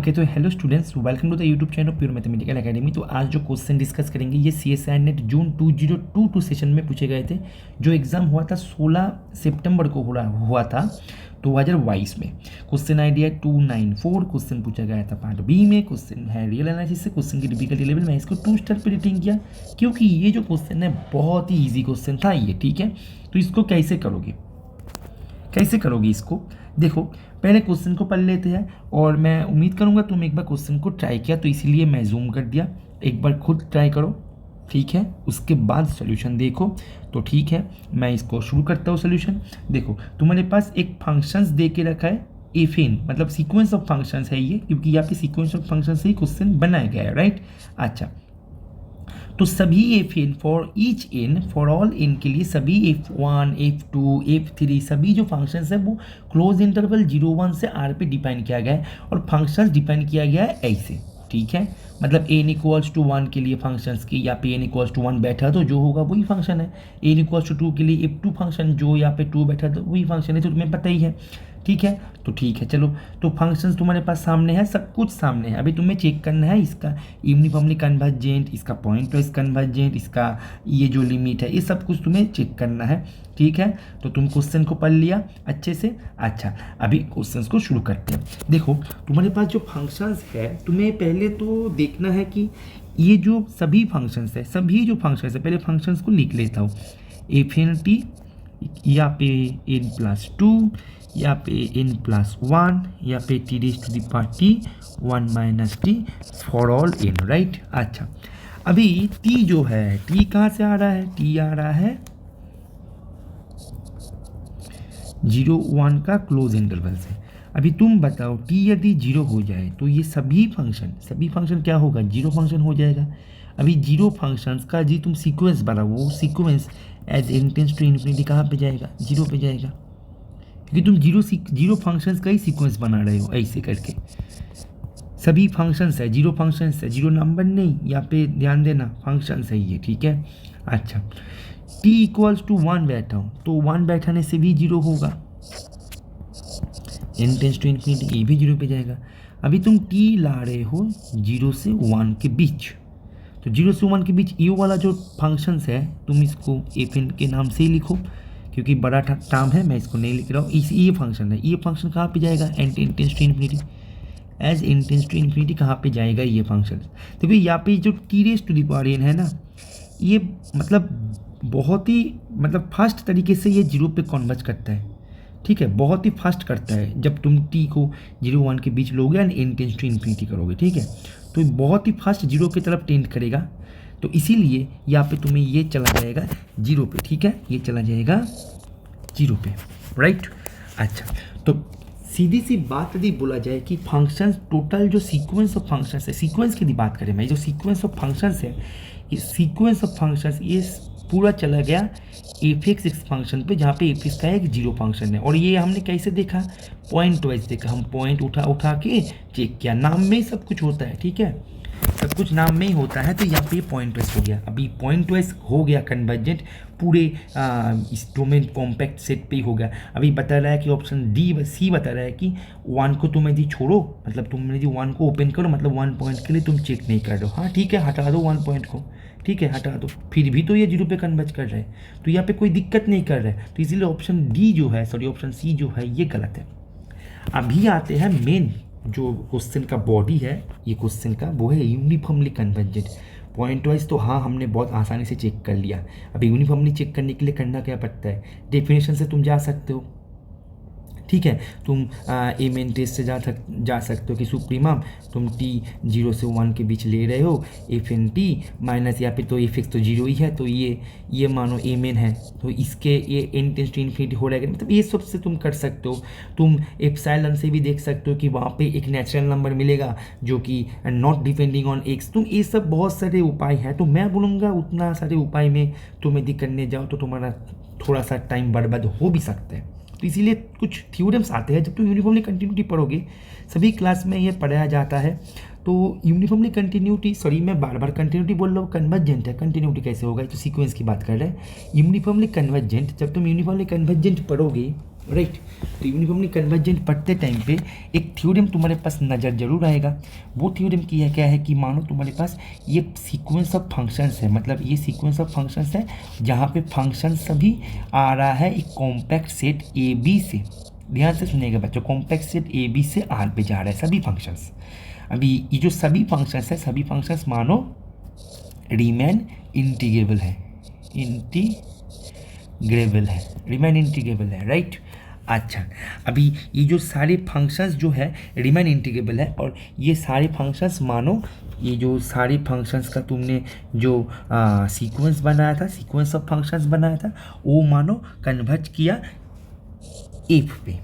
Okay तो hello students, welcome to the YouTube channel pure mathematical academy. तो आज जो क्वेश्चन डिस्कस करेंगे ये CSIR नेट जून 2022 सेशन में पूछे गए थे। जो एग्ज़ाम हुआ था 16 सितंबर को हुआ था 2022 में। क्वेश्चन आइडिया 294 क्वेश्चन पूछा गया था पार्ट बी में। क्वेश्चन है रियल एनालिसिस से। क्वेश्चन की डिफिकल्टी लेवल मैं इसको 2 स्टार पे रेटिंग किया क्योंकि ये जो क्वेश्चन है बहुत ही ईजी क्वेश्चन था ये, ठीक है। तो इसको कैसे करोगे इसको देखो, पहले क्वेश्चन को पढ़ लेते हैं और मैं उम्मीद करूंगा तुम एक बार क्वेश्चन को ट्राई किया, तो इसीलिए मैं जूम कर दिया। एक बार खुद ट्राई करो, ठीक है, उसके बाद सॉल्यूशन देखो। तो ठीक है, मैं इसको शुरू करता हूँ सॉल्यूशन। देखो तुम्हारे पास एक फंक्शंस दे के रखा है एफिन, मतलब सीक्वेंस ऑफ फंक्शंस है ये, क्योंकि यहाँ पे सीक्वेंस ऑफ फंक्शन से ही क्वेश्चन बनाया गया है, राइट। अच्छा, तो सभी f n for each n, for all n के लिए सभी F1 F2 F3 सभी जो फंक्शंस है वो क्लोज इंटरवल 0-1 से R पे डिफाइन किया गया है और फंक्शंस डिफाइन किया गया है ऐसे, ठीक है। मतलब n=1 के लिए फंक्शंस की यहाँ पे n=1 बैठा तो जो होगा वही फंक्शन है। n=2 के लिए F2 फंक्शन जो यहाँ पे 2 बैठा तो वही फंक्शन है, तो तुम्हें पता ही है, ठीक है। तो ठीक है, चलो तो फंक्शंस तुम्हारे पास सामने है, सब कुछ सामने है। अभी तुम्हें चेक करना है इसका यूनिफॉर्मली कन्वर्जेंट, इसका पॉइंट वाइज कन्वर्जेंट, इसका ये जो लिमिट है, ये सब कुछ तुम्हें चेक करना है, ठीक है। तो तुम क्वेश्चन को पढ़ लिया अच्छे से। अच्छा, अभी क्वेश्चंस को शुरू करते हैं। देखो तुम्हारे पास जो फंक्शंस है, तुम्हें पहले तो देखना है कि ये जो सभी फंक्शंस है, पहले फंक्शंस को लिख लेता हूँ। एफिनिटी यहाँ पे n+2, यहाँ पे n+1, यहाँ पे t⁻t1 - t for all n, right. अच्छा, अभी t जो है, t कहाँ से आ रहा है? t आ रहा है 0-1 का क्लोज इंटरवल से। अभी तुम बताओ t यदि 0 हो जाए तो ये सभी फंक्शन क्या होगा? 0 फंक्शन हो जाएगा। अभी 0 फंक्शंस का जी तुम सीक्वेंस बनाओ, वो sequence as n tends to infinity कहाँ पे जाएगा? 0 पे जाएगा, क्योंकि तुम 0 फंक्शंस का ही सीक्वेंस बना रहे हो ऐसे करके। सभी फंक्शंस है, 0 फंक्शंस है, 0 नंबर नहीं, यहाँ पे ध्यान देना, फंक्शंस है ये, ठीक है। अच्छा, t=1 बैठा हूँ तो 1 बैठाने से भी 0 होगा, n टेंड्स टू इन्फिनिटी, ये भी 0 पे जाएगा। अभी तुम t ला रहे हो 0 से 1 के बीच, तो 0 से 1 के बीच ये वाला जो फंक्शंस है तुम इसको एफिन के नाम से ही लिखो, क्योंकि बड़ा टर्म है, मैं इसको नहीं लिख रहा हूँ। ये फंक्शन है, ये फंक्शन कहाँ पे जाएगा? n tends to infinity, as n tends to infinity कहाँ पे जाएगा ये फंक्शन? तो फिर यहाँ पे जो t⁻n है ना, ये मतलब बहुत ही फास्ट तरीके से ये 0 पे कन्वर्ज करता है, ठीक है, बहुत ही फास्ट करता है। जब तुम t को 0-1 के बीच लोगे and n tends to infinity करोगे, ठीक है, तो बहुत ही फास्ट 0 की तरफ टेंड करेगा। तो इसीलिए यहाँ पे तुम्हें ये चला जाएगा 0 पे, ठीक है, ये चला जाएगा 0 पे, राइट। अच्छा, तो सीधी सी बात यदि बोला जाए कि फंक्शंस टोटल जो सीक्वेंस ऑफ फंक्शंस है, सीक्वेंस की यदि बात करें, मैं जो सीक्वेंस ऑफ फंक्शंस है, ये सीक्वेंस ऑफ फंक्शंस ये पूरा चला गया f(x) फंक्शन पे, जहाँ पे f(x) का एक 0 फंक्शन है। और ये हमने कैसे देखा? पॉइंट वाइज देखा, हम पॉइंट उठा के चेक किया। नाम में ही सब कुछ होता है, ठीक है, सब कुछ नाम में ही होता है। तो यहाँ पे पॉइंट वाइज हो गया। अभी पॉइंट वाइज हो गया कन्वर्जेंट, पूरे इस डोमेन कॉम्पैक्ट सेट पे ही हो गया। अभी बता रहा है कि ऑप्शन C बता रहा है कि 1 को तुम यदि छोड़ो, मतलब तुम यदि 1 को ओपन करो, मतलब 1 पॉइंट के लिए तुम चेक नहीं कर रहे हो। हाँ ठीक है, हटा दो 1 पॉइंट को, ठीक है, हटा दो, फिर भी तो ये 0 पे कन्वर्ज कर रहा है, तो यहाँ पे कोई दिक्कत नहीं कर रहा है। तो इसीलिए ऑप्शन C जो है ये गलत है। अभी आते हैं मेन जो क्वेश्चन का बॉडी है, ये क्वेश्चन का वो है यूनिफॉर्मली कन्वर्जेंट। पॉइंट वाइज तो हाँ हमने बहुत आसानी से चेक कर लिया। अब यूनिफॉर्मली चेक करने के लिए करना क्या पड़ता है? डेफिनेशन से तुम जा सकते हो, ठीक है, तुम ए मेन टेस्ट से जा सकते हो कि सुप्रीमम तुम t 0 से 1 के बीच ले रहे हो, f(n)t माइनस यहाँ पे तो f(x) तो 0 ही है, तो ये मानो ए मेन है, तो इसके ये n टेंड्स टू इन्फिनिटी हो रहेगा। मतलब ये सब से तुम कर सकते हो। तुम एप्सिलॉन से भी देख सकते हो कि वहाँ पे एक नेचुरल नंबर मिलेगा जो कि नॉट डिपेंडिंग ऑन x। तुम ये सब बहुत सारे उपाय हैं, तो मैं बोलूँगा उतना सारे उपाय में तुम यदि करने जाओ तो तुम्हारा थोड़ा सा टाइम बर्बाद हो भी सकता है। तो इसीलिए कुछ थ्योरम्स आते हैं, जब तुम यूनिफॉर्मली कंटिन्यूटी पढ़ोगे, सभी क्लास में ये पढ़ाया जाता है। तो यूनिफॉर्मली कंटिन्यूटी, मैं बार बार कंटिन्यूटी बोल रहा हूँ, कन्वर्जेंट है, कंटिन्यूटी कैसे होगा? तो सीक्वेंस की बात कर रहे हैं। यूनिफॉर्मली कन्वर्जेंट, जब तुम यूनिफॉर्मली कन्वर्जेंट पढ़ोगे राइट। तो यूनिफॉर्मली कन्वर्जेंट पढ़ते टाइम पे एक थ्योरम तुम्हारे पास नज़र जरूर आएगा। वो थ्योरम की है क्या है कि मानो तुम्हारे पास ये सीक्वेंस ऑफ फंक्शंस है, मतलब ये सीक्वेंस ऑफ फंक्शंस है जहाँ पे फंक्शन सभी आ रहा है एक कॉम्पैक्ट सेट ए बी से। ध्यान से सुनिएगा बच्चों, कॉम्पैक्ट सेट ए बी से आर पे जा रहा है सभी फंक्शंस। अभी ये जो सभी फंक्शंस है, सभी फंक्शंस मानो रीमेन इंटीग्रेबल है, रीमेन इंटीग्रेबल है, राइट। अच्छा, अभी ये जो सारे फंक्शंस जो है रिमेन इंटीग्रेबल है, और ये सारे फंक्शंस मानो ये जो सारे फंक्शंस का तुमने जो सीक्वेंस बनाया था, सीक्वेंस ऑफ फंक्शंस बनाया था, वो मानो कन्वर्ज किया एफ पे,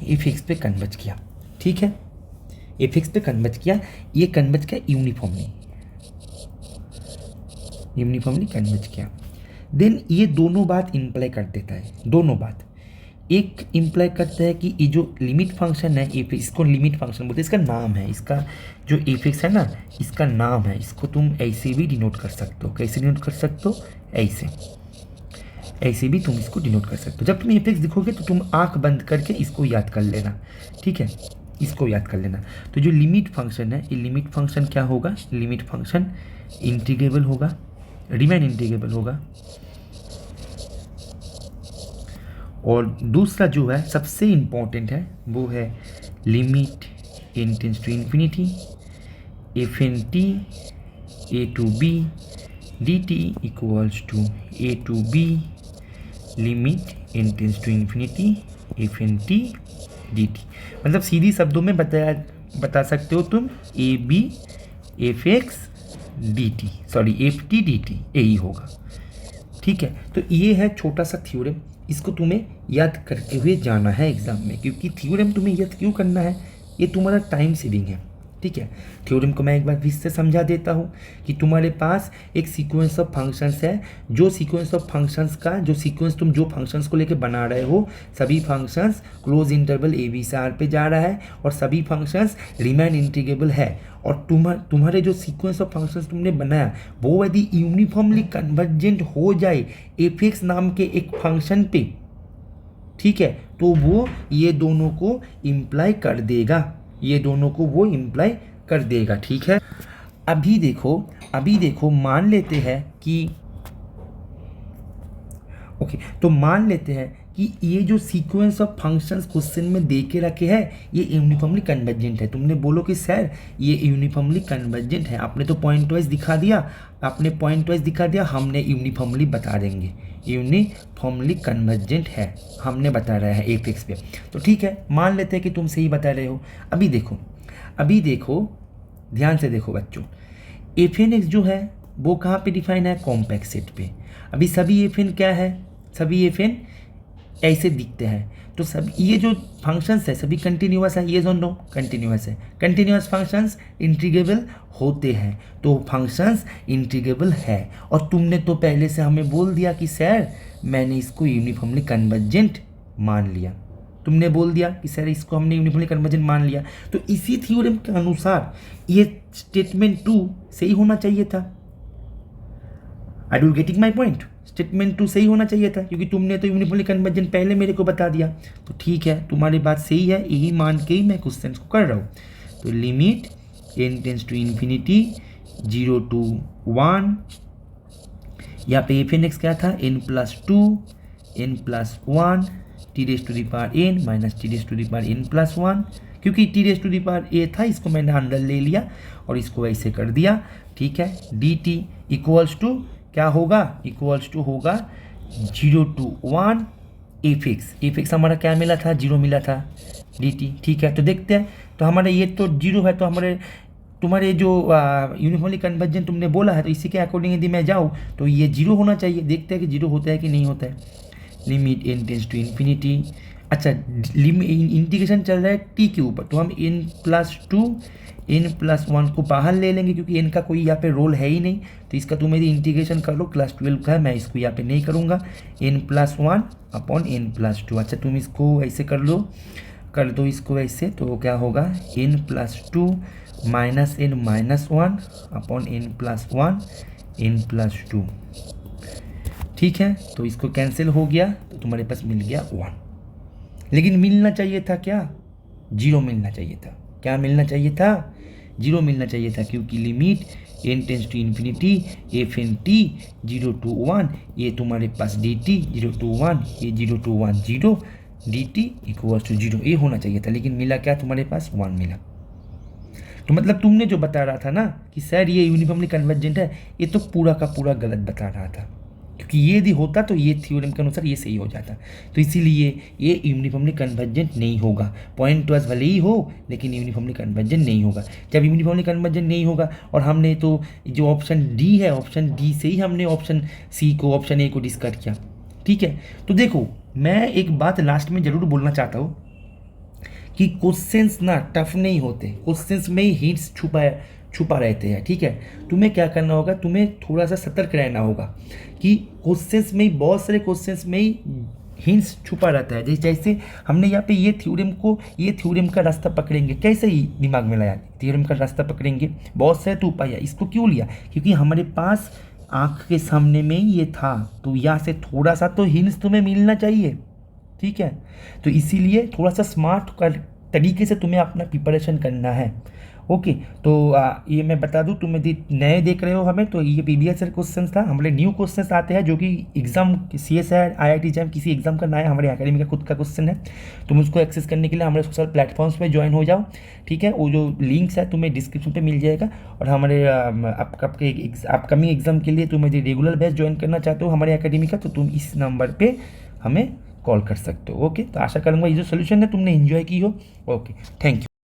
एफ एक्स पे कन्वर्ज किया, ठीक है, एफ एक्स पे कन्वर्ज किया। ये कन्वर्ज किया यूनिफॉर्मली कन्वर्ज किया। देन ये दोनों बात इंप्लाई कर देता है, दोनों बात। एक इंप्लाई करता है कि ये जो लिमिट फंक्शन है एफ, इसको लिमिट फंक्शन बोलते हैं, इसका नाम है, इसका जो एफ एक्स है ना, इसका नाम है। इसको तुम ऐसे भी डिनोट कर सकते हो। कैसे डिनोट कर सकते हो? ऐसे भी तुम इसको डिनोट कर सकते हो। जब तुम एफ एक्स दिखोगे तो तुम आंख बंद करके इसको याद कर लेना, ठीक है, इसको याद कर लेना। तो जो लिमिट फंक्शन है, ये लिमिट फंक्शन क्या होगा? लिमिट फंक्शन इंटीग्रेबल होगा, रिमेन इंटीग्रेबल होगा। और दूसरा जो है सबसे इम्पॉर्टेंट है वो है limit n tends to infinity F N t a to b d T equals to a to b limit n tends to infinity F N t d t. मतलब सीधी शब्दों में बता सकते हो तुम a b f x d t, sorry f t d t, यही होगा, ठीक है। तो ये है छोटा सा थ्योरम, इसको तुम्हें याद करते हुए जाना है एग्जाम में, क्योंकि थ्योरम तुम्हें याद क्यों करना है, ये तुम्हारा टाइम सेविंग है, ठीक है। थ्योरम को मैं एक बार फिर से समझा देता हूँ कि तुम्हारे पास एक सीक्वेंस ऑफ फंक्शंस है, जो सीक्वेंस ऑफ फंक्शंस का जो सीक्वेंस तुम जो फंक्शंस को लेके बना रहे हो, सभी functions close interval a b से आर पे जा रहा है, और सभी फंक्शंस रिमेन इंटीग्रेबल है। और तुम्हारे जो सीक्वेंस ऑफ फंक्शंस तुमने बनाया वो यदि यूनिफॉर्मली कन्वर्जेंट हो जाए एफ एक्स नाम के एक फंक्शन पे, ठीक है, तो वो ये दोनों को इम्प्लाई कर देगा, ये दोनों को वो इम्प्लाई कर देगा, ठीक है। अभी देखो मान लेते हैं कि ओके, तो मान लेते हैं कि ये जो सीक्वेंस ऑफ फंक्शंस क्वेश्चन में दे के रखे हैं ये यूनिफॉर्मली कन्वर्जेंट है। तुमने बोलो कि सर ये यूनिफॉर्मली कन्वर्जेंट है, आपने तो पॉइंट वाइज दिखा दिया, हमने यूनिफॉर्मली बता देंगे यूनिफॉर्मली कन्वर्जेंट है, हमने बता रहा है एफ एक्स पे, तो ठीक है, मान लेते हैं कि तुम सही बता रहे हो। अभी देखो ध्यान से देखो बच्चों, एफ एन एक्स जो है वो कहाँ पे डिफाइन है? कॉम्पैक्ट सेट पे। अभी सभी एफ एन क्या है? सभी एफ एन ऐसे दिखते हैं, तो सब ये जो फंक्शंस है सभी कंटिन्यूअस है, ये जो नो कंटिन्यूअस है, कंटिन्यूअस फंक्शंस इंटीग्रेबल होते हैं, तो फंक्शंस इंटीग्रेबल है। और तुमने तो पहले से हमें बोल दिया कि सर मैंने इसको यूनिफॉर्मली कन्वर्जेंट मान लिया, तुमने बोल दिया कि सर इसको हमने यूनिफॉर्मली कन्वर्जेंट मान लिया, तो इसी थ्योरम के अनुसार ये स्टेटमेंट 2 सही होना चाहिए था। Are you getting my point? Statement 2 सही होना चाहिए था, क्योंकि तुमने तो यूनिफॉर्मली कन्वर्जेंट पहले मेरे को बता दिया, तो ठीक है, तुम्हारी बात सही है, यही मान के ही मैं क्वेश्चन को कर रहा हूँ। तो limit n tends to infinity 0 to 1, यहाँ पे एफ एन एक्स क्या था? n+2 n+1 t raise to the power n minus t raise to the power n+1, क्योंकि t raise to the power a था, इसको मैंने अंदर ले लिया और इसको ऐसे कर दिया, ठीक है। dt इक्वल्स टू क्या होगा? इक्वल्स टू होगा 0 to 1 एफ एक्स हमारा क्या मिला था? 0 मिला था dt, ठीक है। तो देखते हैं, तो हमारे ये तो 0 है, तो तुम्हारे जो यूनिफॉर्मली कन्वर्जेंट तुमने बोला है, तो इसी के अकॉर्डिंग यदि मैं जाऊँ तो ये 0 होना चाहिए। देखते हैं कि 0 होता है कि नहीं होता है। Limit n tends to infinity, अच्छा इंटीग्रेशन चल रहा है t के ऊपर, तो हम n+2 n+1 को बाहर ले लेंगे, क्योंकि n का कोई यहाँ पे रोल है ही नहीं, तो इसका तुम यदि इंटीग्रेशन कर लो, क्लास 12 का है, मैं इसको यहाँ पे नहीं करूँगा। n+1 अपॉन n+2, अच्छा तुम इसको ऐसे कर दो इसको ऐसे, तो क्या होगा? n+2 minus n-1 upon n+1 n+2, ठीक है। तो इसको कैंसिल हो गया, तो तुम्हारे पास मिल गया 1, लेकिन मिलना चाहिए था क्या, 0 मिलना चाहिए था। क्या मिलना चाहिए था, 0 मिलना चाहिए था, क्योंकि limit n tends to infinity F N T 0 to 1, ये तुम्हारे पास डी टी 0 to 1, ये 0 to 1 0, D T equals to 0, ये होना चाहिए था। लेकिन मिला क्या तुम्हारे पास, 1 मिला। तो मतलब तुमने जो बता रहा था ना कि सर ये यूनिफॉर्मली कन्वर्जेंट है, ये तो पूरा का पूरा गलत बता रहा था, क्योंकि ये यदि होता तो ये थ्योरम के अनुसार ये सही हो जाता। तो इसीलिए ये यूनिफॉर्मली कन्वर्जेंट नहीं होगा। पॉइंट वाइज भले ही हो लेकिन यूनिफॉर्मली कन्वर्जेंट नहीं होगा। जब यूनिफॉर्मली कन्वर्जेंट नहीं होगा, और हमने तो जो ऑप्शन डी है, ऑप्शन डी से ही हमने ऑप्शन सी को, ऑप्शन ए को डिस्कस किया। ठीक है, तो देखो मैं एक बात लास्ट में ज़रूर बोलना चाहता हूँ कि क्वेश्चंस ना टफ नहीं होते, क्वेश्चंस में ही हिंट्स छुपा रहते हैं। ठीक है, तुम्हें क्या करना होगा, तुम्हें थोड़ा सा सतर्क रहना होगा कि क्वेश्चंस में ही, बहुत सारे क्वेश्चंस में ही हिंट्स छुपा रहता है। जैसे हमने यहाँ पे ये थ्योरम का रास्ता पकड़ेंगे, कैसे ही दिमाग में लाया, थ्योरम का रास्ता पकड़ेंगे, बहुत सारे तो उपाय है। इसको क्यों लिया, क्योंकि हमारे पास आँख के सामने में ये था, तो यहाँ से थोड़ा सा तो हिंट्स तुम्हें मिलना चाहिए। ठीक है, तो इसीलिए थोड़ा सा स्मार्ट तरीके से तुम्हें अपना प्रिपरेशन करना है। ओके, तो ये मैं बता दूं, तुम यदि नए देख रहे हो हमें, तो ये प्रीवियस ईयर क्वेश्चन था, हमारे न्यू क्वेश्चंस आते हैं जो कि एग्जाम CS है, IIT एग्जाम, किसी एग्जाम का नया हमारे अकेडमी का खुद का क्वेश्चन है। तुम उसको एक्सेस करने के लिए हमारे सोशल प्लेटफॉर्म्स पे ज्वाइन हो जाओ। ठीक है, वो जो लिंक्स है तुम्हें डिस्क्रिप्शन पे मिल जाएगा। और हमारे अपकमिंग एग्जाम के लिए तुम यदि रेगुलर बैच ज्वाइन करना चाहते हो हमारे अकेडमी का, तो तुम इस नंबर पर हमें कॉल कर सकते हो। ओके, तो आशा करूँगा ये जो सोल्यूशन है तुमने एंजॉय की हो। Okay, thank you.